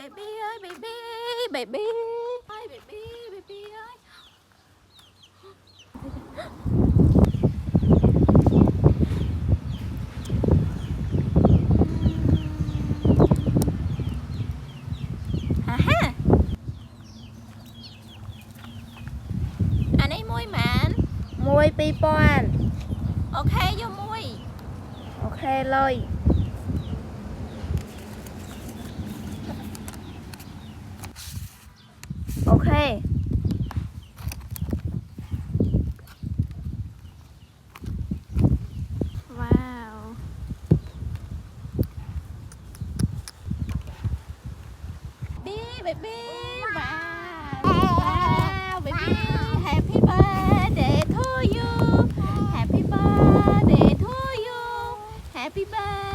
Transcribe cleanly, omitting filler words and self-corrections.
baby ơi baby baby ơi baby baby ơi. À ha. Anh ấy môi mạn. Môi pi pon. Ok vô môi. Okเลย Ok. Wow. Baby baby. Wow. Wow baby. Happy birthday to you. Happy birthday to you. Happy birthday.